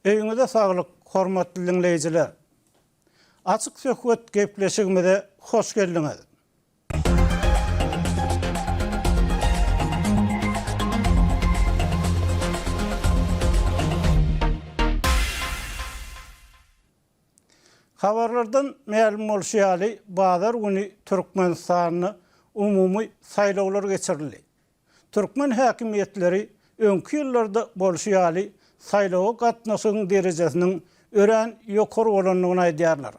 Öýüňize saglyk, hormatly dinleýijiler. Açyk söhbet gepleşigime hoş geldiňiz. Habarlardan ma'lum bolşýaly, bazar güni Türkmenistanyny umumy saýlawlar geçirildi. Türkmen häkimetleri öňkü ýyllarda bolşýaly saýlawa gatnaşygyň derejesiniň ören ýokary bolanlygyny aýdýarlar.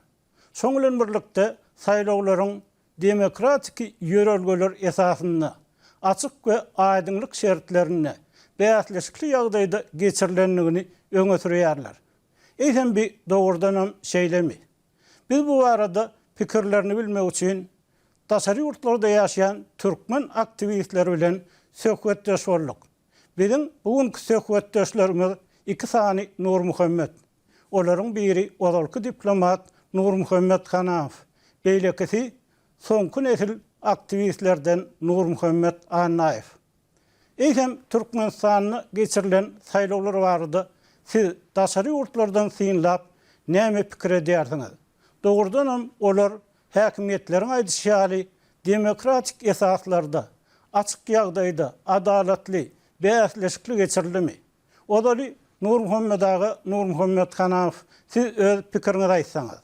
Şoň bilen birlikde saýlawlaryň demokratik ýörelgeler esasynda açyk we aýdynlyk şertlerini bäsleşikli ýagdaýda geçirilenligini öňe sürýärler. Eýsem bir dogrudanam şeýlemi. Biz bu arada pikirlerini bilmek için daşary ýurtlarda ýaşaýan türkmen aktivistleri bilen söhbetdeş bolduk. Bizim bugünkü söhbetdeşlerimiz iki sany Nur Muhammed. Olaryň biri odalky diplomat Nur Muhammed Hanaw. Beýlekisi soňky nesil aktivistlerden Nur Muhammed Anaýew. Eýsem Türkmenistanyny geçirilen saýlawlar barada siz daşary ýurtlardan synlap näme pikir edýärsiňiz? Dogrudanam olar häkimetleriň aýdýaşaly demokratik esaslarda, açyk ýagdaýda adalatly, bäsleşikli geçirilimi? Odaly Nur Muhammed ağa, Nur Muhammed Hanaw, siz öz pikiriňizi aýtsaňyz.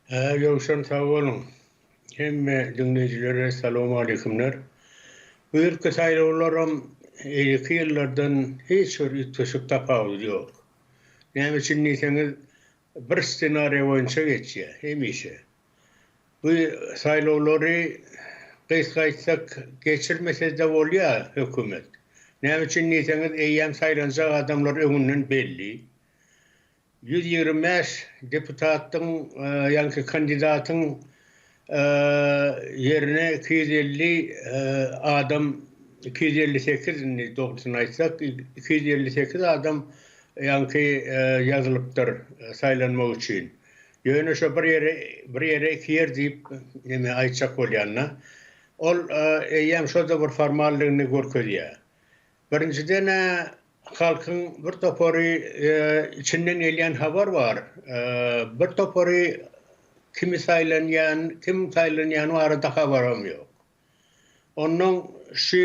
Ýogşan sag bolun. Hemme dinleýijilere salam aleykumlar. Bu ýylky saýlawlarym ilki ýyllardan hiç bir üýtgeşik tapawdy ýok. Näme üçin diýseňiz, bir ssenariýa boýunça geçýär, hemişe. Bu saýlawlary gysgaýtsak geçirmese de bolýar hökümet. Näme üçin diýseňiz, eýýäm saýlanjak adamlar öňünden belli. 125 deputatyň ýa-ni kandidatyň yerine 250 adam 258 dogrusyny aýtsak 258 adam ýa-ni ýazylypdyr saýlanmak üçin. Ýöne şo bir ýere iki ýer diýip näme aýtjak bolýanna. Ol eýýäm şoda bir formallygyny görkezýär. Birinciden halkyň bir topary içinden gelýän habar bar. Bir topary kim saýlanýan barada habaram ýok. Onuň şu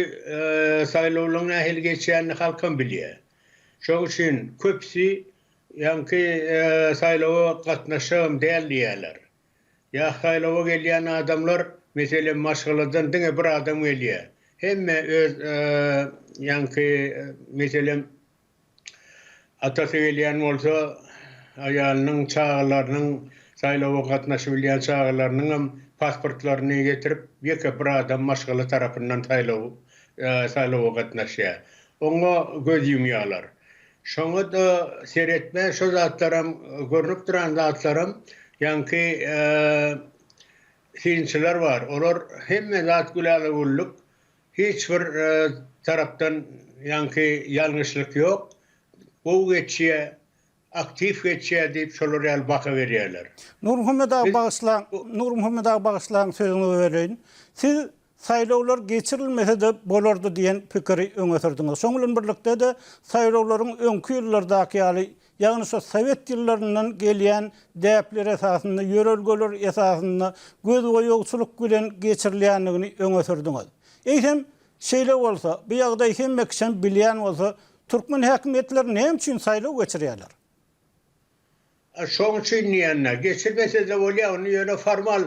saýlawlaryň nähili geçýänini halkym bilýär. Şoň üçin köpsi ýa-ni saýlawa gatnaşam diýerler. Ya saýlawa gelýän adamlar meselen maşgaladan diňe bir adam gelýär. Hemme öz ýa-ni meselen atasy gelýän bolsa aýalynyň çağlarynyň saýlawa gatnaşyp bilýän çağlarynyň pasportlaryny getirip ýeke bir adam maşgala tarapyndan saýlawa gatnaşýar. Oňa göz ýumýarlar. Şoňa da seretme şo zatlarym görnüp duran zatlarym ýa-ni synçylar bar. Olar hemme zat güläli bolduk. Hiç bir tarapdan ýa-ni ýalňyşlyk ýok. Bu geçýär, aktiv geçýär diýip şolar ýaly baka berýärler. Nur Muhammed ağa bağışlayan sözüňi bereýin. Siz saýlawlar geçirilmese de bolardy diýen pikiri öňe sürdiňiz. Şoň bilen birlikde de saýlawlaryň öňkü ýyllardaky ýaly, ýagny şo Sowet ýyllaryndan gelýän däpler esasynda, ýörelgeler esasynda göz goýugçylyk bilen geçirilýänligini öňe sürdiňiz. Eýsem şeýle bolsa, bu ýagdaý hemme kişi bilýän bolsa, türkmen häkimetleri näme üçin saýlaw geçirýärler? Şoň üçin diýenler, geçirmese de bolýar, ony ýöne formal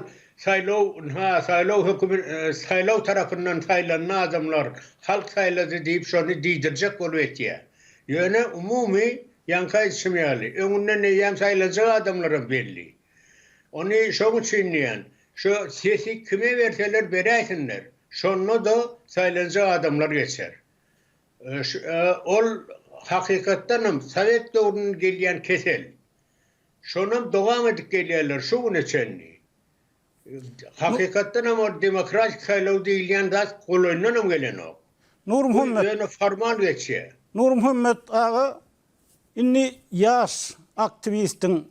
saýlaw tarapyndan saýlanan adamlar halk saýlady diýip şonu diýdirjek bolup etýär. Ýöne umumy ýanka etmeýärli. Öňünden näme saýlanjak adamlar belli. Ony şoň üçin diýen, şo sesi kime berseler beräýsinler. Şonda da saýlanjak adamlar geçer. Ol hakykatdanam Sowet döwründen gelýän kesel. Şonam dowam edip gelýärler şu gün içenni. Hakykatdan ama demokratik saýlaw diýilýän zat golundan gelen o. Nur Muhammed. Ýöne formal geçýär. Nur Muhammed ağa, inni ýaş aktivistiň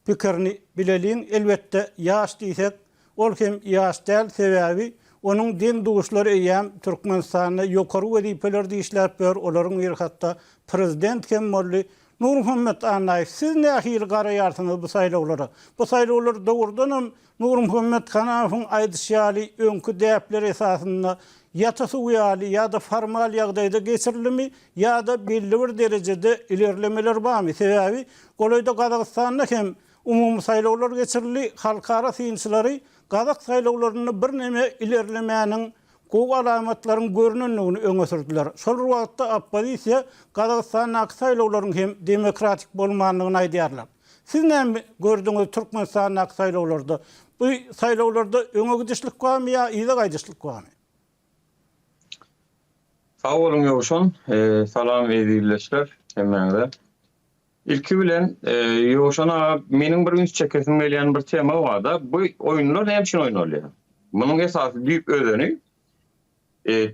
pikirini bileliň. Elbetde ýaş diýsek, ol hem ýaş däl, sebäbi Onun deň duguşlary eýäm Türkmenistanyny ýokary wezipeler diýişläp ber, olaryň bir hatda prezident hem bolly. Nur Muhammed Anay, siz nähir garaýarsyňyz bu saýlawlara? Bu saýlawlar dogrudanam Nur Muhammed Kanawyň aýdyşýaly öňkü däpler esasynda ýatasy uýaly ýa-da formal ýagdaýda geçirilmi ýa-da belli bir derejede ilerlemeler barmy? Sebäbi golaýda Gazagystanda hem umumy saýlawlar geçirildi, halkara synçylary Gazak saýlawlaryny bir neme ilerlemäniň gowy alamatlaryň görünenligini öňe sürdiler. Şol wagtda oppozisiýa Gazagystanyň saýlawlaryň hem demokratik bolmanlygyny aýdýarlar. Siz näme gördüňiz Türkmenistanyň saýlawlarynda? Bu saýlawlarda öňe gidişlik barmy ýa ýa gaýdyşlyk barmy? Sağ olun Ýoşan, salam edilýär hemmeňe. İlki bilen Ýoşana meniň bir üns çekesim gelýän bir tema barda. Bu oýunlar näme üçin oýnalýar? Munyň esasy diýip özüni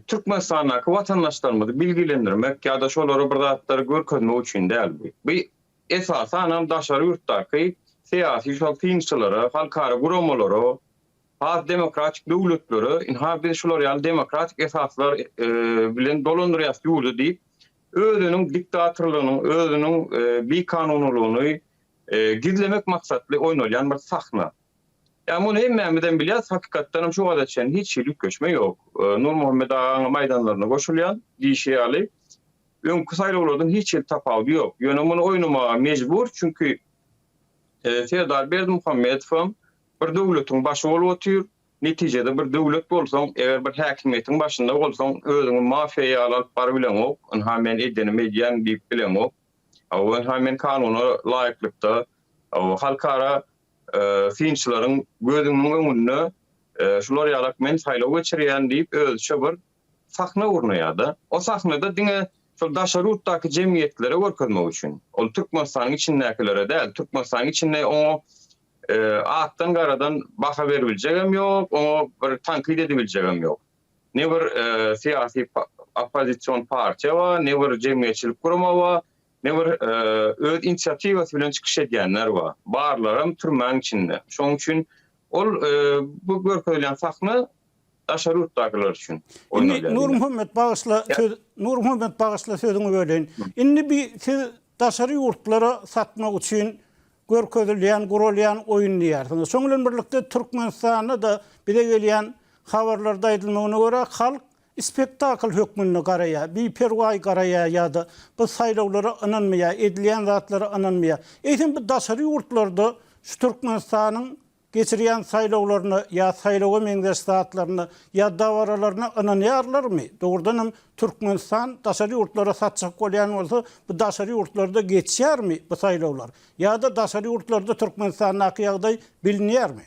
Türkmenistanyň watandaşlarymyzy bilgilendirmek ýa-da şolary bir zatlary görkezmek üçin däl bu. Bu esasy anam daşary ýurtdaky syýasy şoltynçylary, halkara guramalary, haz demokratik döwletleri, inha şolary ýaly demokratik esaslar bilen dolandyrýas ýurdu diýip özüniň diktatorlygyny, özüniň bir kanunlugyny gizlemek maksatly oýnalýan bir sahna. Yani bunu hemmemizden bilýäs, hakykatdan şu wagtda çen hiç ýylyk göçme ýok. Nur Muhammed Agaň maýdanlaryna goşulýan diýişýäli öňkü saýlawlardan hiç ýyl tapawy ýok. Ýöne muny oýnamaga mejbur, çünki Serdar Berdimuhammedow bir döwletiň başy bolup otyr. Netijede bir döwlet bolsaň, eger bir häkimetiň başynda bolsaň, özüňi mafiýa alyp bar bilen ok, ha men edeni medýan diýip bilen ok. Ha men kanuny laýyklykda, halkara synçylaryň gözüniň öňünde şular ýaly men saýlaw geçirýän diýip özçe bir sahna urnaýardy. O sahnada diňe şol daşary ýurtdaky jemgyýetlere görkezmek üçin. Ol Türkmenistanyň içindäkilere däl, Türkmenistanyň içinde o atdan garadan baha beriljegem ýok, o bir tankyd ediljegem ýok. Ne bir syýasy opozisiýon partiýa bar, ne bir jemgyýetçilik gurama bar, ne bir öz inisiýatywasy bilen çykyş edýänler bar. Barlarym türmäň içinde. Şoň üçin ol bu görkezlen sahna daşary ýurtdakylar üçin oýnalýar. Nur Muhammed Bağışla sözüňi böleýin. Indi bir siz daşary ýurtlara satmak üçin görkezilýän, gurulýan oýunlaýarsyňyz. Şoň bilen birlikde Türkmenistanyna da bile gelýän habarlarda aýdylmagyna görä halk spektakl hökmüne garaýar, bir perway garaýar ýa-da bu saýlawlara ynanmaýar, edilýän zatlara ynanmaýar. Eýsem bu daşary ýurtlarda şu Türkmenistanyň geçirýän saýlawlaryny ýa saýlawa meňdeş zatlaryny ýa dawaralaryny ynanýarlarmy? Dogrudanam Türkmenistan daşary ýurtlara satjak bolýan bolsa, bu daşary ýurtlarda geçýärmi bu saýlawlar? Ýa-da daşary ýurtlarda Türkmenistanyň ýagdaý bilinýärmi?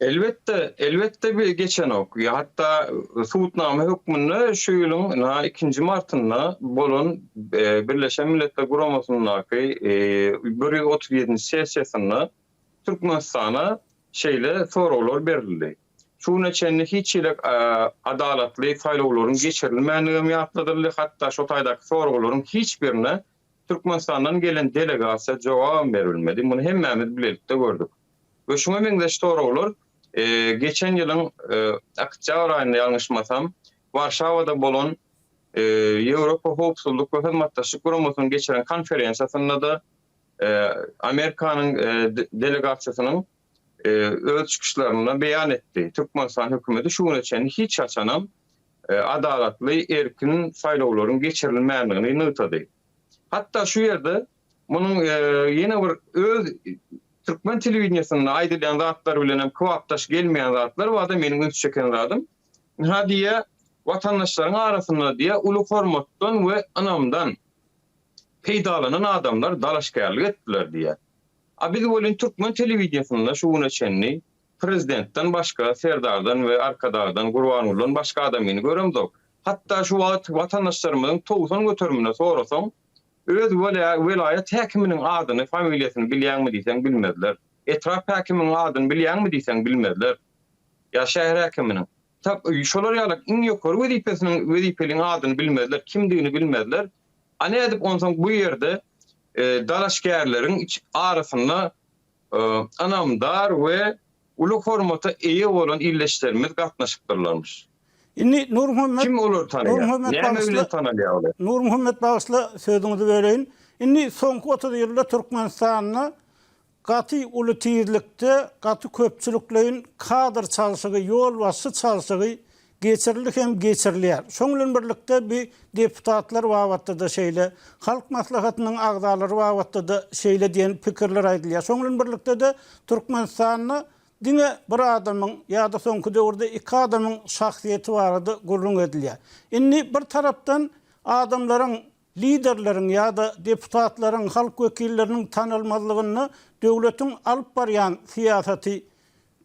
Elbette bir geçen ok. Hatta Suudname hükmünde şu ýylyň 2 martynda bolan Birleşen Milletler Guramasynyň 137 sessiýasynda Türkmenistana sorawlar berildi. Şuna çenli hiç ýylyk adalatly saýlawlaryň geçirilmänligi ýatladyrly, hatta şu taýdaky sorawlaryň hiç birine Türkmenistandan gelen delegasiýa jogap berilmedi. Muny hemmemiz bilelikde gördük. Ve şuna meňdeş sorawlar geçen ýylyň oktýabr aýynda ýalňyşmasam Warşawada bolan Ýewropa Howpsuzlyk we Hizmetdaşlyk Guramasynyň geçiren konferensiýasynda da Amerikanyň delegasiýasynyň öz çykyşlaryny beýan etdi. Türkmenistan hökümeti şunu üçin hiç açanam adalatly erkin saýlawlaryň geçirilmänligini ýytdy. Hatta şu ýerde munyň ýene bir öz Türkmen telewizionyasynda aýdylýan zatlar bilen hem kwapdaş gelmeýän zatlar bar da meniň üns çeken zadym. Ha diýe watandaşlaryň arasynda diýe uly hormatdan we anamdan peýdalanan adamlar dalaşgarlyk etdiler diýe. Biz bolan Türkmen telewizionyasynda şuny üçin prezidentden başga Serdardan we Arkadardan Gurbanullaň başga adamyny göremdik. Hatta şu watandaşlarymyň towsan götermine sorasaň öz vilayet häkiminiň adyny, familiýasyny bilýärmi diýsen bilmediler. Etraf häkiminiň adyny bilýärmi diýsen bilmediler. Ya şäher häkiminiň. Şolar ýaly iň ýokary wezipeliň adyny bilmediler, kimdigini bilmediler. Ana edip onsoň bu ýerde dalaşgärleriň arasynda anamdar we ulu formata iyi olan illeşlerimiz gatnaşıpdırlarmış. Inni Nur Muhammed Kim olur Nur tanıyan? Muhammed Näme Bağışlı- bilen tanıyan? Nur Muhammed Bağışlı sözüňizi böleýin. Inni soňky 30 ýylda Türkmenistanyny gaty uly tiyirlikde, gaty köpçüliklerin kadr çalşygy, ýol başy çalşygy geçirilip hem geçirilýär. Şoň bilen birlikde bir deputatlar wagtda da şeýle, halk maslahatynyň agdalary wagtda da şeýle diýen pikirler aýdylýar. Şoň bilen birlikde de Türkmenistanyny dine bir adamın ya da soňky döwürde iki adamın şahsiýeti barady gurrun edilýär. Inni bir tarapdan adamlaryň, liderleriň ya da deputatlaryň, halk wekilleriniň tanylmazlygyny döwletiň alyp barýan siýasaty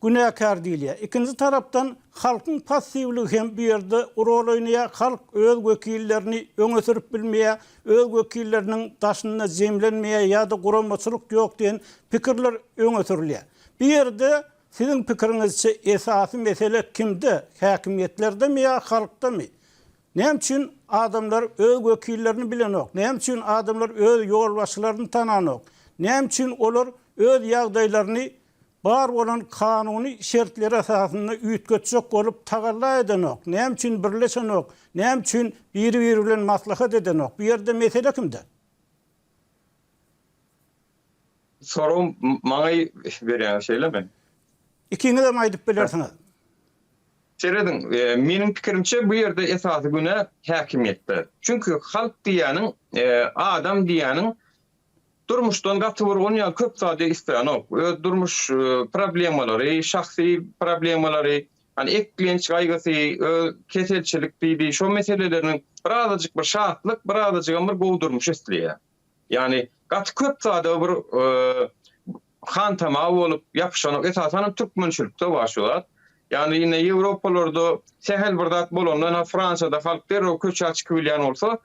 günäkär diýilýär. İkinji tarapdan halkyň passivligi hem bir ýerde rol oýnaýar. Halk öz wekillerini öňe sürüp bilmeýär, öz wekilleriniň daşyna zemlenmeýär ya da guramaçylyk ýok diýen pikirler öňe sürilýär. Bir ýerde sizin pikiriňizçe esasy mesele kimde? Häkimiýetlerde mi ya halkda mı? Näme üçin adamlar öz wekillerini bilenok? Näme üçin adamlar öz ýolbaşçylaryny tananok? Näme üçin olar öz ýagdaýlaryny bar bolan kanuny şertleri esasında üýtgetjek bolup tagalla edenok? Näme üçin birleşenok? Näme üçin biri-biri bilen maslahat edenok? Bu ýerde mesele kimde? Sorum maňa berýän şeýlemi? İkiňi de aýdyp bilersiňiz. Seredin, meniň pikirimçe bu ýerde esasy güne häkimiýetde. Çünki halk diýäniň, adam diýäniň durmuşdan gaty urgun ýa köp sady isleýän durmuş problemalary, şahsy problemalary, hani eklenç gaýgasy, keselçilik diýdi, şo meseleleriniň birazajyk bir şatlyk, birazajyk bir gowdurmuş isleýär. Yani gaty köp sady bir hantama bolup ýapyşan esasan türkmençilikde başlar. Yani yine Ýewropalarda sehel bir zat bolandan Fransada halk derro köç açyk bilýän bolsa,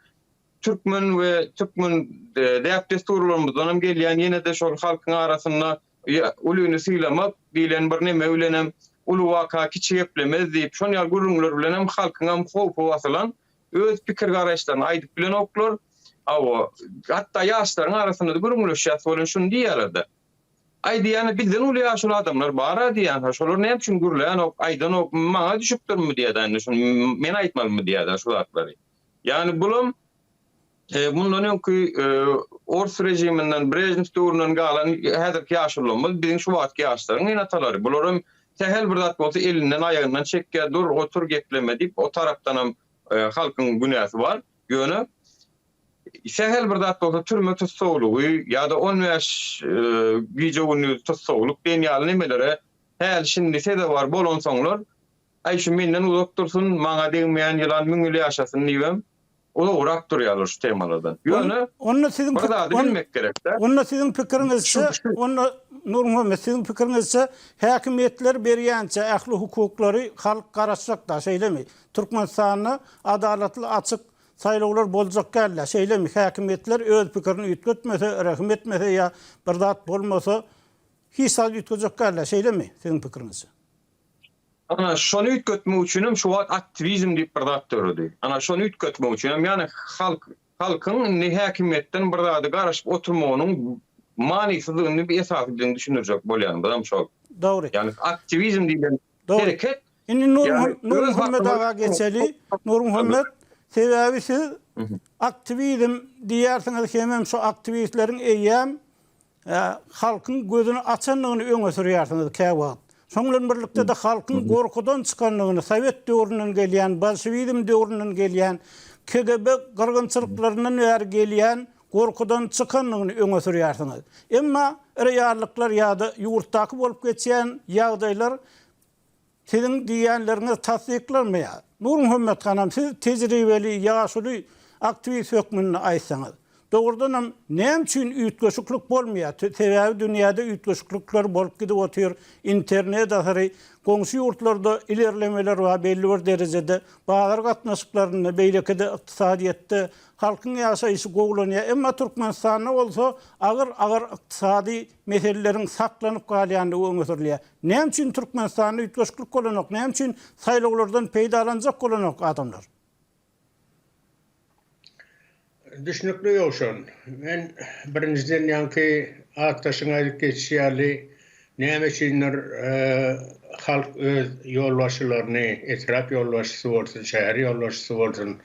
Türkmen we Türkmen däp desturlarymyzdan gelýän ýene de şol halkyň arasynda ulyny sylamak diýilen bir näme ölenem ulu waka kiçiplemez diýip şol ýa gurulmalar bilen hem halkyň hem howpy wasalan öz pikir garaşlaryny aýdyp bilen oklar. Awa hatda ýaşlaryň arasynda da gurulmalar bolan şunu diýerlerdi. Aýdýany bizden uly ýaşly adamlar bar diýen, şolar näme üçin gurulýan aýdan maňa düşüpdirmi diýen, şunu men aýtmalymy diýen şu zatlary. Yani bulum bundan öňki Ors rejiminden, Brejnev döwründen galan häzirki ýaşlymyz biziň şu wagtky ýaşlaryň enatalary. Bularym tehel bir zat bolsa elinden aýagynyň çekkä dur otur gepleme diýip o tarapdan hem halkyň günäsi bar. Ýöne tehel bir zat bolsa türme tutsaglygy ýa-da 10 ýaş giýje gündüz tutsaglyk diýen ýaly nimelere häl şimdi sede bar bolan soňlar aý şu menden uzak dursun, maňa degmeýän ýylan müňüli ýaşasyn diýem. O da urak duruyorlar şu temalardan. Yönü Onu sizin burada da bilmek gerek de. Onu sizin pikirinizçe, onu Nur Muhammed sizin pikirinizçe häkimiýetler berýänçe ähli hukuklary halk garaşacak da şeýlemi? Türkmenistanyny adalatly açyk saýlawlar boljak gälle şeýlemi? Häkimiýetler öz pikirini ýetmese, rahim etmese ýa bir zat bolmasa hisal ýetjek gälle şeýlemi sizin pikirinizçe? Ana şonu ütkötmek üçin şu wagt aktivizm diýip bir zat töredi. Ana şonu ütkötmek üçin ýani halkyň häkimiýetden bir zat garaşyp oturmagynyň manysyzlygyny bir esas bilen düşünürjek bolýan adam şol. Dogry. Yani aktivizm diýen hereket. Indi Nur Muhammed aga geçeli. Nur Muhammed sebäbi siz aktivizm diýersiňiz hemem şu aktivistleriň eýem halkyň gözüni açanlygyny öňe sürýärsiňiz käwagt. Şoňlan birlikde de halkyň gorkudan çykanlygyny, Sowet döwründen gelýän, Bolşewizm döwründen gelýän, KGB gyrgynçylyklaryndan bäri gelýän gorkudan çykanlygyny öňe sürýärsiňiz. Emma reallyklar ýa-da ýurtdaky bolup geçýän ýagdaýlar sizin diýenleriňiz tasdiklanmaýar. Nur Muhammed hanam, siz tejribeli, ýaşly aktivist hökmüni aýtsaňyz. Doğrudan hem näme üçin üýtgeşiklik bolmaýar? Sebäbi dünýäde üýtgeşiklikler bolup gidip otur, internet ahary, goňşy ýurtlarda ilerlemeler we belli bir derejede bazar gatnaşyklaryny beýlekde ykdysadyetde halkyň ýaşaýyşy gowlanýar. Emma Türkmenistanyň bolsa agyr ykdysady meseleleriň saklanyp galýanlygy öňe sürilýär. Näme üçin Türkmenistanyň üýtgeşiklik bolanok? Näme üçin saýlawlardan peýdalanjak bolanok adamlar? Düşünükli ýokşon. Men birinciden ýanky ataşyň aýdyp geçýärli näme üçindir halk öz ýolbaşçylaryny, etrap ýolbaşçysy bolsun, şäher ýolbaşçysy bolsun,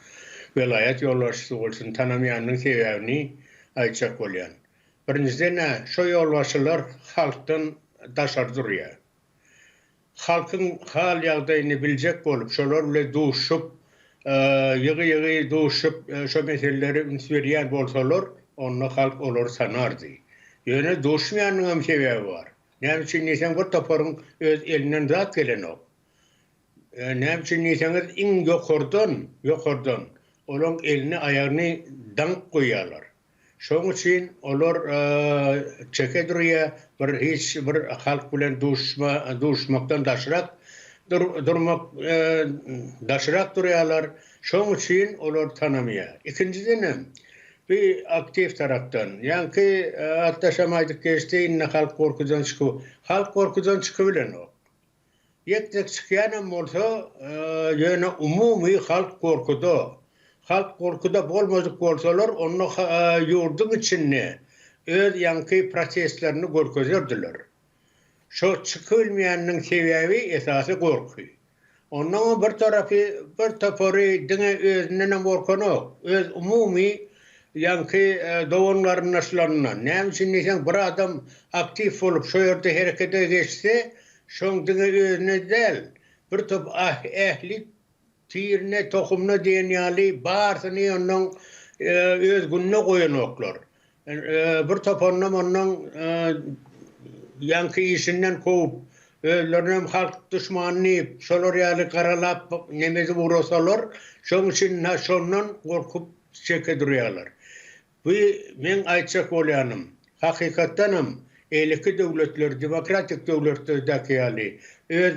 vilayet ýolbaşçysy bolsun tanamaýanyň sebäbini aýtjak bolýan. Birinciden şo ýolbaşçylar halkdan daşar durýar. Halkyň hal ýagdaýyny biljek bolup, şolar bilen duşup, ýygy duşup, şo meseleleri ünsberýän bolsalar, onda halk olar sanardy. Ýöne duşmaýanyň hem sebäbi bar. Näme üçin näsen bir toparyň öz elinden zat gelen ok. Näme üçin näseňiz iň ýokardan olaň elini aýagyny dank goýýarlar. Şoň üçin olar çeke durýar, hiç bir halk bilen duşmakdan daşrak durýarlar. Şoň üçin olar tanamaýar. İkinciden bir aktiv taraftan, yani atlaşamaydık geçti, inne halk korkudan çıkıyor. Halk korkudan çıkıbilen o. Yektek çıkayanım olsa, yani umumi halk korkuda. Halk korkuda bolmadık bolsalar, onu yurdun içinde öz yankı proseslerini görkezerdiler. Şu çıkılmayanın sebebi esası korku. Onun bir tarafı dine özünden korkunu, öz umumi yankı doğumların nasılarından. Näme üçin näsen bir adam aktif olup şo ýerde herekete geçse, şoň diňe özüne del, bir top ähli tirine, tohumna diýen ýaly barsyny onuň öz gününe goýan oklar. Bir top ondan yankı işinden kovup, özlerinem halk düşmanını, şolar ýaly garalap, nemezi vurasalar, şoň üçin şondan gorkup çeke durýarlar. Bu men aýtjak bolýanym, hakykatdanam eýleki döwletler, demokratik döwletlerdäki ýaly öz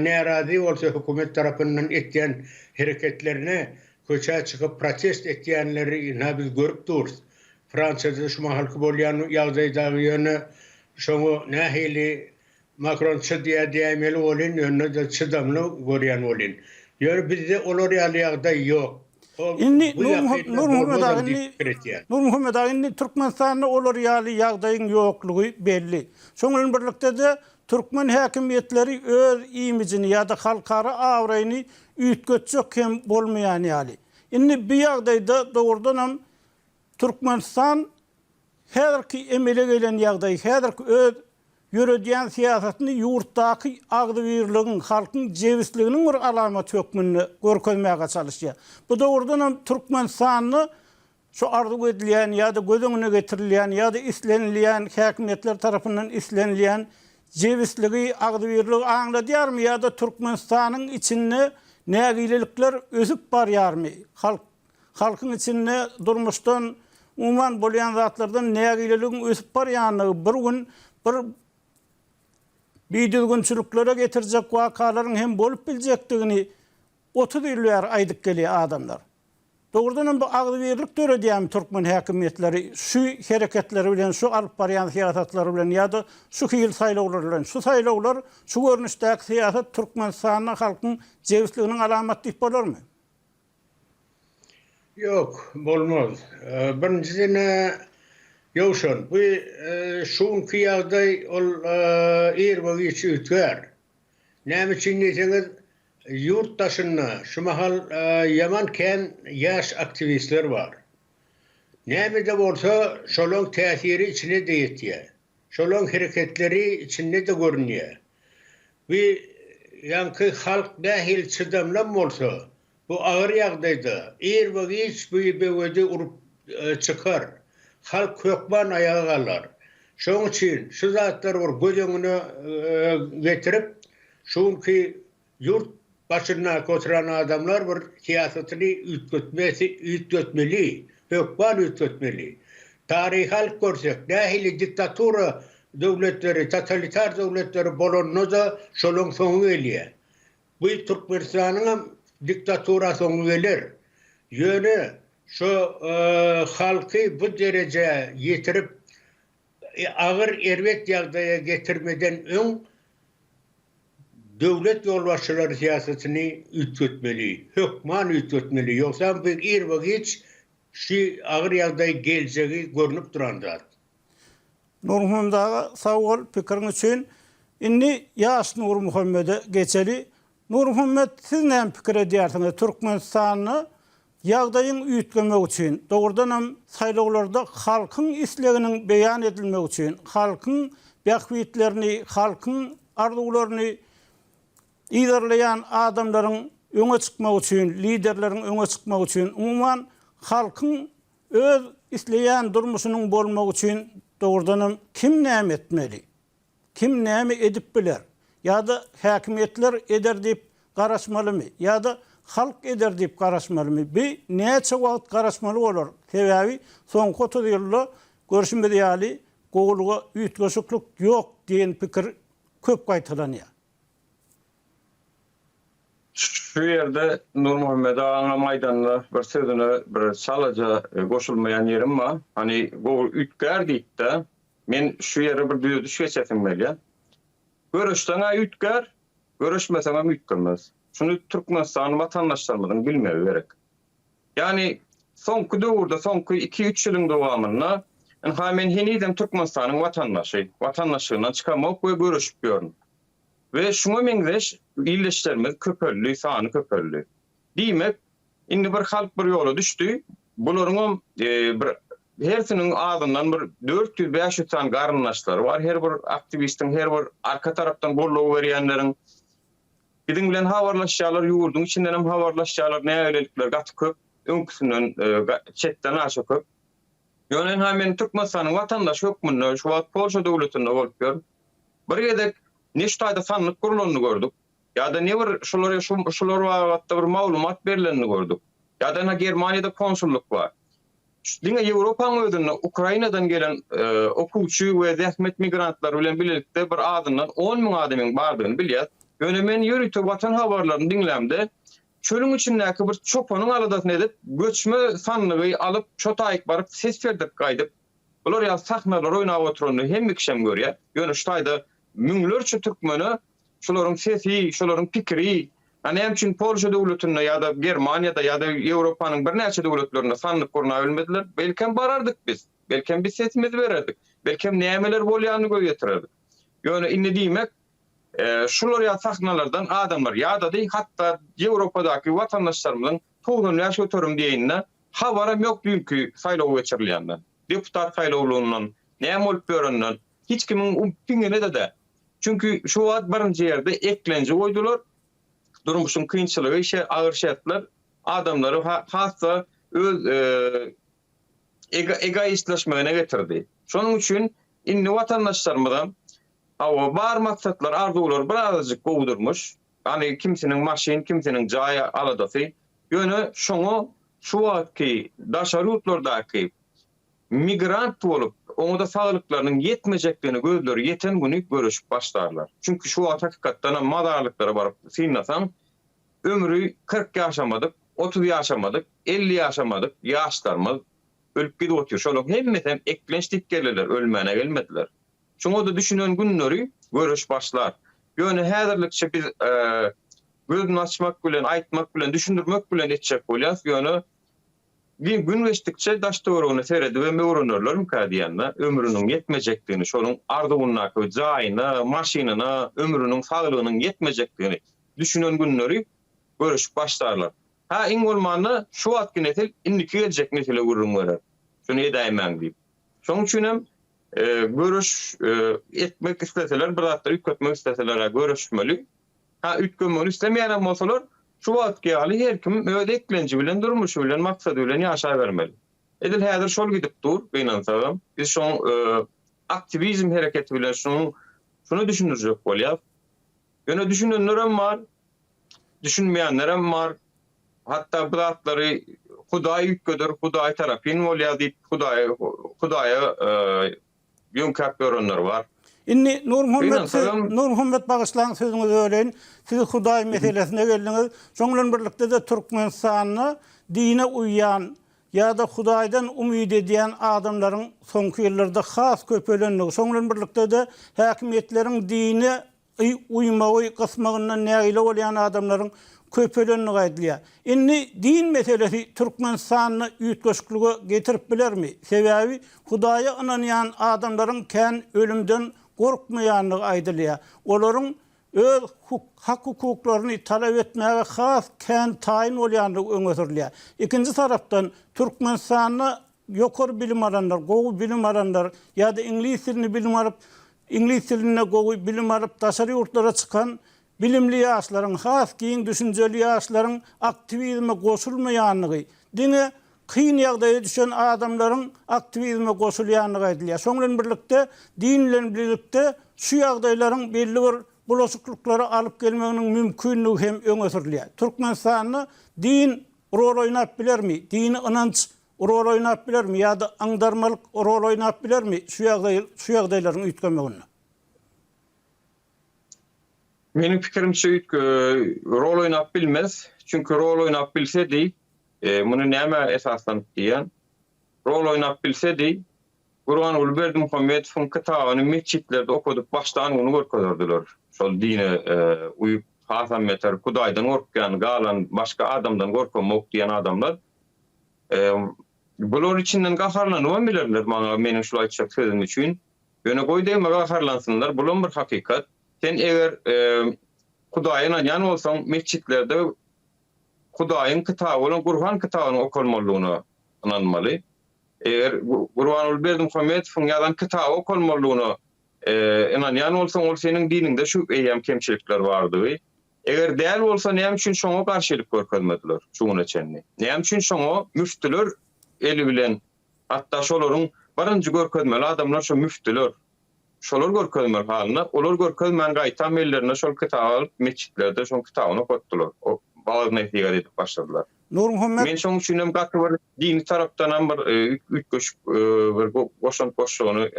närazy bolsa hökümet tarapyndan etýän hereketlerine köçe çıkıp protest etýänleri biz görüp duruz. Fransada şu halky bolýan ýagdaýdagy ýöne şoňu nähili Macron diýmeli bolyn, ýöne de çydamly görýän bolyn. Ýöne bizde olar ýaly ýagdaý ýok. Inni Nur Muhammed Agini Türkmenistan'da olur ýaly ýagdaýyň ýoklugy belli. Şoňlan birlikde de Türkmen häkimetleri öz imijini ýa-da halkara awraýyny üýtgetjek hem bolmaýan ýaly. Inni bu ýagdaýda dogrudan hem Türkmenistan häzirki emele gelen ýagdaý, häzirki öz yürüdýän siýasatyny ýurtdaky agdybirligiň, halkyň jewisliginiň bir alamaty hökmünde görkezmäge çalışýar. Bu dogrudan hem Türkmenistanyny şu arzu edilýän ýa-da gözüňe getirilýän ýa-da islenilýän häkimetler tarapyndan islenilýän jewisligi, agdybirligi aňladýarmy ýa-da Türkmenistanyň içinde nägilelikler ösüp barýarmy? Halkyň içinde durmuşdan umuman bolýan zatlardan nägileligiň ösüp barýanyny bir gün bir biýdilgünçiliklere getirjek wakalaryň hem bolup biljekdigini 30 ýyllar aýdyp gelýär adamlar. Dogrudan bu agdybirlik töredýän Türkmen häkimetleri şu hereketleri bilen, şu alyp barýan siýasatlary bilen ýa-da şu hyl saýlawlar bilen, şu saýlawlar, şu görnüşdäki siýasat Türkmenistanyň halkyň jewisliginiň alamaty diýip bolarmy? Yok, bolmaz. Birinciden ýowşan, bu şuňky ýagdaý ol erbagyç ütgär. Näme üçin näseňiz yurttaşyna, şu mahal yaman ken ýaş aktivistler bar. Näme de bolsa şolaň täsiri içine de ýetýär. Şolaň hereketleri içinde de görünýär. Bu ýanky halk nähil çydamlan bolsa, bu ağır ýagdaýda erbagyç bu bewede urup çykar. Halk kökban ayağa galar. Şoň üçin şu zatlar bir gözüňe getirip, şuňky yurt başyna götüren adamlar bir siýasatyny üýtgetmeli, hökman üýtgetmeli. Tarih halk görsek, nähili diktatura döwletleri, totalitar döwletleri bolanda da şolaň soňu gelýär. Bu Türkmenistanyň diktatura soňu gelir. Ýöne şu halky bu derece getirip ağır erwet ýagdaýa getirmeden öň döwlet ýolbaşçylary siýasatyny üýtgetmeli, hökman üýtgetmeli. Ýoksa bir erbagyç şu ağır ýagdaý geljegi görünüp durandyr. Nur Muhammed ağa sağ ol pikiriň üçin. Inni ýaş Nur Muhammed'e geçeli. Nur Muhammed siz näme pikir edýärsiňiz Türkmenistanyny ýagdaýyň üýtgemek üçin, dogrudan hem saýlawlarda halkyň isleginiň beýan edilmek üçin, halkyň bähwitlerini, halkyň arzularyny ilerleyen adamların öňe çykmak üçin, liderleriň öňe çykmak üçin, umuman halkyň öz isleýän durmuşynyň bolmak üçin dogrudan kim näme etmeli? Kim näme edip biler? Ýa-da häkimetler eder diýip garaşmalymy? Ýa-da halk eder diýip garaşmalymy? Bir näçe wagt garaşmaly bolar? Sebäbi soňky 30 ýylda görüşmedi ýaly gowulga üýtgeşiklik ýok diýen pikir köp gaýtalanýar. Şu yerde Nur Muhammed Ağa'na maydanda bir sözüne bir salaca koşulmayan yerim var. Hani bu ütker deyip de men şu yere bir düz geçesim belli. Görüştana ütker, görüşmesene ütkermez. Şunu Türkmenistan vatandaşlarımızın bilmeyi gerek. Yani sonku döwürde, sonku 2-3 ýylyň dowamında men henidem Türkmenistanyň vatandaşlygyndan çykamak we görüşüp görün. Ve şuna meňzeş illeşlerimiz köpöllü, sany köpöllü. Diýmek, indi bir halk bir ýola düşdi. Bularyň hersiniň ağzyndan bir 400-500 tan garynlaşlary bar. Her bir aktivistiň, her bir arka tarapdan gollaw berýänleriň biziň bilen habarlaşýarlar, ýurdun içinden hem habarlaşýarlar, nälelikler gaty köp, öňküsinden çetden aşa köp. Ýönen hemen Türkmenistanyň vatandaş hökmünde, şu wagt Polşa döwletinde bolup gör. Bir gedek neştaýda sanlyk kurulanyny gördük. Ýa-da ne bir şolar wagtda bir maglumat berilenini gördük. Ýa-da Germaniýada konsulluk bar. Diňe Ýewropanyň özünde Ukrainadan gelen okuwçy we zähmet migrantlar bilen birlikde bir adından 10.000 adamyň bardygyny bilýär. Ýöne men ýürütip watan habarlaryny dinlämde çölüň içindäki bir çopanyň aladasyny edip göçme sanlygy alyp çotaýyk baryp ses berdik gaýdyp. Bular ýa sahnalar oýnap oturýandy hemme kişem görýär. Ýöne şuýda müňlerçe türkmeni şolaryň sesi, şolaryň pikiri, hani hem için Polşa döwletinde ýa-da Germaniýada ýa-da Ýewropanyň bir näçe döwletlerinde sanlyk gurna bilmediler. Belkem barardyk biz. Belkem biz sesimizi bererdik. Belkem nämeler bolýanyny göýetirerdik. Ýöne indi diýmek, şular ýa sahnalardan adamlar ýa-da hatda Ýewropadaky watandaşlarymyzyň toğdan ýaş ötürüm diýende habaram ýok dünkü saýlaw geçirilýände. Deputat saýlawlygyndan, näme bolup görenden hiç kimin piňine de. Çünkü şu wagt birinji ýerde eklenji goýdular. Durmuşyň kynçylygy, işe agyr şertler adamlary hassa öz egoistleşmegine getirdi. Şonuň üçin indi watandaşlarymyzdan bar maksatlar, arzular birazjyk gowdurmuş. Hani kimsiniň maşin, kimsiniň jaýy aladasy. Ýöne şoňa şu wagtky daşary ýurtlardaky migrant bolup oňa da saglyklarynyň yetmejekdigini gözleri yeten güni görüşüp başlarlar. Çünkü şu hakykatdan madarlyklara baryp synlasaň ömrü 40 ýaşamadyk, 30 ýaşamadyk, 50 ýaşamadyk, ýaşlarymyz ölüp gidip otur. Şolar hemmeten eklençlik gelirler, ölmäne gelmediler. Şoňa da düşünen günleri görüş başlar. Ýöne häzirlikçe biz gözünü açmak bilen, aýtmak bilen, düşündirmek bilen etjek bolýas. Ýöne bir gün geçtikçe daş doğruğunu seyredip ve öğrenirler mükadiyenle ömrünün yetmeyecekliğini, şolun arduğunna, jaýyna, maşinina, ömrünün sağlığının yetmeyecekliğini düşünen günleri görüşüp başlarlar. Ha in bolmanda şu wagtky nesil indiki geljek nesile gurrunlar. Şunu edaýman diýip. Şoň üçin hem görüş etmek isteseler, bir zatda ütkötmek isteseler görüşmeli. Ha ütkömeli istemeýän bolsalar şu wagtky ýaly her kim öz eklenji bilen durmuşy bilen maksady bilen ýaşa bermeli. Edil häzir şol gidip dur, beýnansam. Biz şoň aktivizm hereketi bilen şunu düşünürjek bolýar. Ýöne düşünenler bar, düşünmeýänler bar. Hatta bu zatlary Hudaý ýükgedir, Hudaý tarapyn bolýar diýip Hudaýa ýönkap görenler bar. Inni Nur Muhammed bagyşlaň sözüňizi öreň. Siz Hudaý meselesine geldiňiz. Şoňlan birlikde de Türkmenistanyny dine uýan ýa-da Hudaýdan umyd edýän adamlaryň soňky ýyllarda has köpelenligi. Şoňlan birlikde de häkimetleriň dine uymagy kısmagyndan nägile bolýan adamlaryň köpelenini gaýdylýar. Inni din meselesi Türkmenistanyny ýetgeşiklige getirip bilermi? Sebäbi Hudaýa inanýan adamlaryň kän ölümden gorkmaýanlygy aýdylýar. Olaryň öz hak hukuklaryny talap etmäge has kän taýin bolýanlygy öňe sürilýär. Ikinji tarapdan Türkmenistanyny ýokary bilim alanlar, gowy bilim alanlar ýa-da ingliz dilini bilim alyp ingliz diline gowy bilim alyp daşary ýurtlara çykan bilimli ýaşlaryň, has giň düşünjeli ýaşlaryň aktivizme goşulmaýanlygy, diňe kıyın ýagdaýa düşen adamlaryň aktivizme goşulýanlygy aýdylýar. Şoň bilen birlikde din bilen birlikde şu ýagdaýlaryň belli bir bulaşıklıkları alıp gelmeginiň mümkinligi hem öňe sürilýär. Türkmenistanyny din rol oýnap bilermi? Dini ynanç rol oýnap bilermi? Ýa-da aňdarmalyk rol oýnap bilermi? Şu ýagdaýlaryň üýtgemeginde. Menin pikirimçe rol oynap bilmez. Çünkü rol oynap bilse değil, bunu näme esaslanıp diýen, rol oynap bilse değil, Gurban Ulberdi Muhammedowň kitabyny meçitlerde okudup baştan onu görkezdirdiler. Şol dine uyup Hasan Meter Hudaýdan gorkýan, galan başga adamdan gorkmak diýen adamlar bular içinden gaharlanyp bilerler maňa meniň şulay aýtjak sözüm üçin. Ýöne goýdaýma gaharlansynlar, bular bir hakykat. Sen eger Hudaýyna ýan bolsaň meçitlerde Hudaýyň kitaby bolan Gurban kitabyny okunmalygyny inanmaly. Eger Gurban Ulberdi Muhammedowyň ýazan kitaby okunmalygyny inanýan bolsaň ol seniň dininde şu eýem kemçilikler bardygy. Eger däl bolsa näme üçin şoňa garşylyk görkezmediler şuňa çenni. Näme üçin şoňa müftüler eli bilen hatda şolaryň barynjy görkezmeli adamlar şu müftüler şolar görkezmer halyna, olar görkezmän gaýtam ellerine şol kitaby alyp meçitlerde şol kitabyny okutdylar. O bagyny ýetiger edip başladylar. Nur Muhammed Men şoň üçin hem gatly bir dini tarapdan hem bir üýtgeşik bir goşan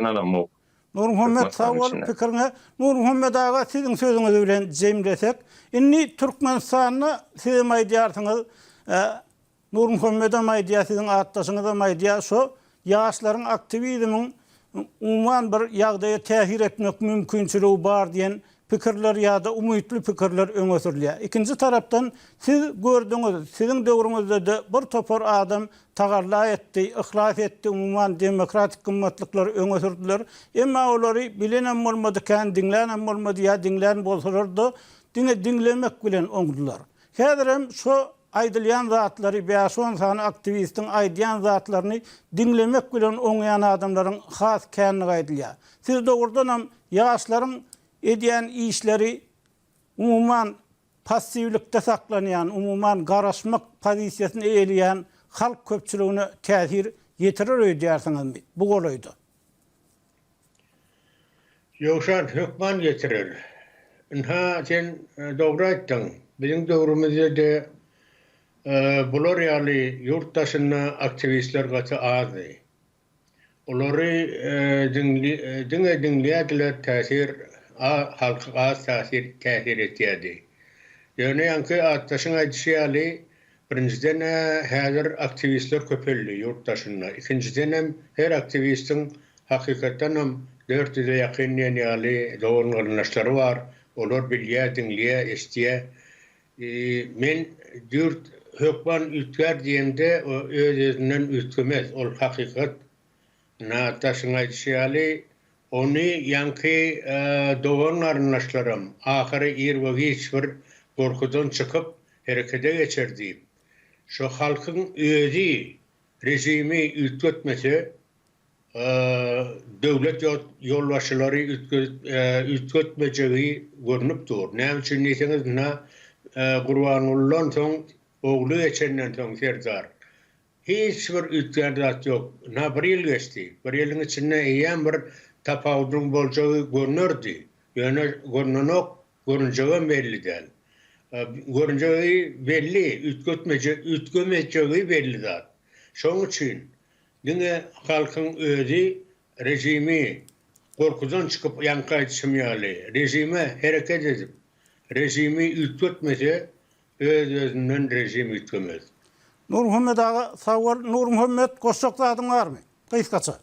inanamam. Nur Muhammed sawal pikirine Nur Muhammed aga siziň sözüňiz bilen jemlesek, inni Türkmenistanyny siz maýdýarsyňyz, Nur Muhammed'e maýdýar, siziň atdaşyňyza maýdýar, şo ýaşlaryň aktivizmiň umman bir ýagdaýa täsir etmek mümkinçiligi bar diýen pikirler ýa-da umytly pikirler öňe sürilýär. Ikinji tarapdan siz gördüňiz, siziň döwrüňizde de bir topar adam tagarla etdi, ihlas etdi, umman demokratik gymmatlyklar öňe sürdiler. Emma olary bilenen bolmadykän, diňlänen bolmady ýa diňlän bolsalardy, diňlemek bilen oňdular. Häzir hem şo aýdylýan zatlary, beýaşon sany aktivistiň aýdýan zatlaryny diňlemek bilen oňaýan adamlaryň has känligi aýdylýar. Siz dogrudan hem ýaşlaryň edýän işleri umuman passivlikde saklanýan, umuman garaşmak pozisiýasyny eýleýän halk köpçüligine täsir ýetirer öýdýärsiňizmi? Bu golaýdy. Ýokşan hökman getirir. Inha sen dogry aýtdyň. Biziň döwrümizde de bular ýaly ýurtdaşyna aktivistler gaty azdy. Olary dinleýärler täsir halka az täsir etýärdi. Ýöne ýanky atdaşyň aýdýaly birinciden häzir aktivistler köpelli ýurtdaşyna. Ikinciden hem her aktivistiň hakykatdan hem 400'e ýakyn ýaly dowrun garyndaşlary bar. Olar bilýär, dinleýär, eşitýär. Men dürt hökman ütgär diýende özünden ütgemez. Ol hakykat. Nataşyň aýdýaly onu ýanky dowrun garyndaşlarym ahyry ýerwegiç bir gorkudan çykyp herekete geçerdi. Şu halkyň özü rejimi ütgetmese döwlet ýolbaşçylary ütgetmejegi görünüp dur. Näme üçin diýseňiz, Gurbanullahyň soň ogly geçenden soň Serdar hiç bir ütgärdat ýok. Bir ýyl geçdi. Bir ýylyň içinde eýen bir tapawdyň boljagy görnürdi. Ýöne görnenok, görünjegi belli däl. Görünjegi belli, ütgemejegi belli zat. Şoň üçin diňe halkyň özü rejimi gorkudan çykyp ýanky aýtşymýaly. Rejime hereket edip, rejimi ütgetmese özünden rejim ütgemez. Nur Muhammed aga sawal, Nur Muhammed goşak zadyň barmy? Gysgaça.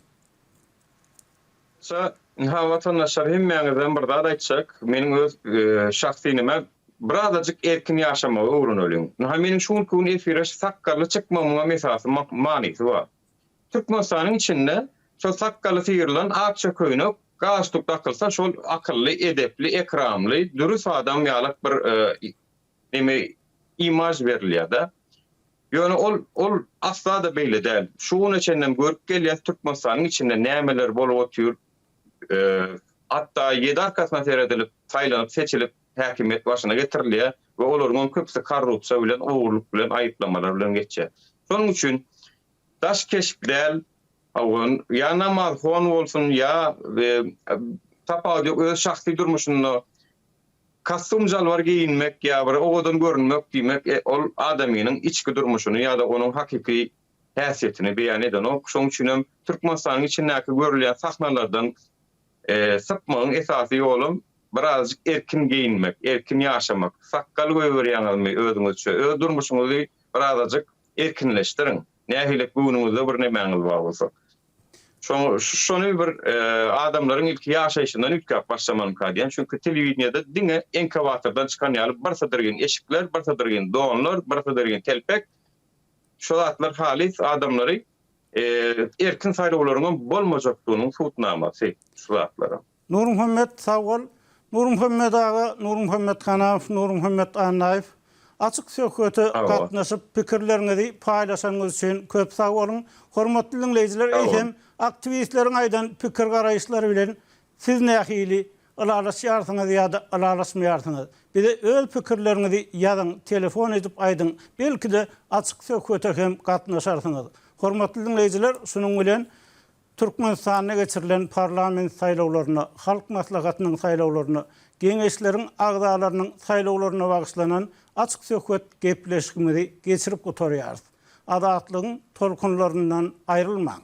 Ha vatandaşlar hemmeňizden bir zat aýtjak. Meniň öz şahsynime birazajyk erkin ýaşamagy öwreneliň. Ha meniň şu gün efire sakkarly çykmamyňa mesasy manysy bar. Türkmenistanyň içinde şol sakkarly sıyırlan akça köýnek gaçlyk takylsa şol akylly, edepli, ekramly, dürüst adam ýalyk bir imaj berilýär-de. Ýöne ol asla da beýle däl. Şuň içinden görüp gelýär Türkmenistanyň içinde nämeler bolup otýar. Hatta 7 arkasına seyredilip, saýlanyp, seçilip häkimet başyna getirilýär we olaryň köpsi korrupsiýa bilen, ogurluk bilen, aýyplamalar bilen geçýär. Şonuň üçin daş keşikler, ya namaz hon bolsun, ya tapady öz şahsy durmuşyny kastumjalvar giyinmek ya bir oğudan görünmek diýmek ol adamynyň içki durmuşyny ya da onuň hakiki häsiýetini beýan eden ok. Şoň üçin hem Türkmenistanyň içindäki görülýän sahnalardan sapmagyň esasy ýolum birazjyk erkin giyinmek, erkin ýaşamak, sakkal goýberýäňizmi özüňizçe, öz durmuşyňyzy birazjyk erkinleşdiriň. Nähilek günüňizde bir nemäňiz bar bolsa. Şonu bir adamlaryň ilk ýaşaýşyndan ütkap başlaman kadýan. Çünki telewiziýada diňe enkawatordan çykan ýaly barsa dergen eşikler, barsa dergen doganlar, barsa dergen telpek. Şolatlar halis adamlary erkin saýlawlaryň bolmajakdygynyň suwtnamasy şolatlara. Nur Muhammed Sawal, Nur Muhammed ağa, Nur Muhammed Hanaf, Nur Muhammed Anaýew açyk söhbete gatnaşyp pikirlerinizi paýlaşanyňyz üçin köp sag bolun. Hormatly dinleýijiler, eýsem aktivistleriň aýdan pikir garaýşlary bilen siz nähili alalaşýarsyňyz ýa-da alalaşmaýarsyňyz. Bize öz pikirlerinizi ýazyň, telefon edip aýdyň. Belki de açyk söhbete hem gatnaşarsyňyz. Hormatly dinleýijiler, şunuň bilen Türkmenistanyna geçirilen parlament saýlawlaryna, halk maslahatynyň saýlawlaryna, geňeşleriň agdalarynyň saýlawlaryna bagyşlanan açyk söhbet gepleşigimizi geçirip oturýarys. Adatlygyň tolkunlaryndan aýrylmaň.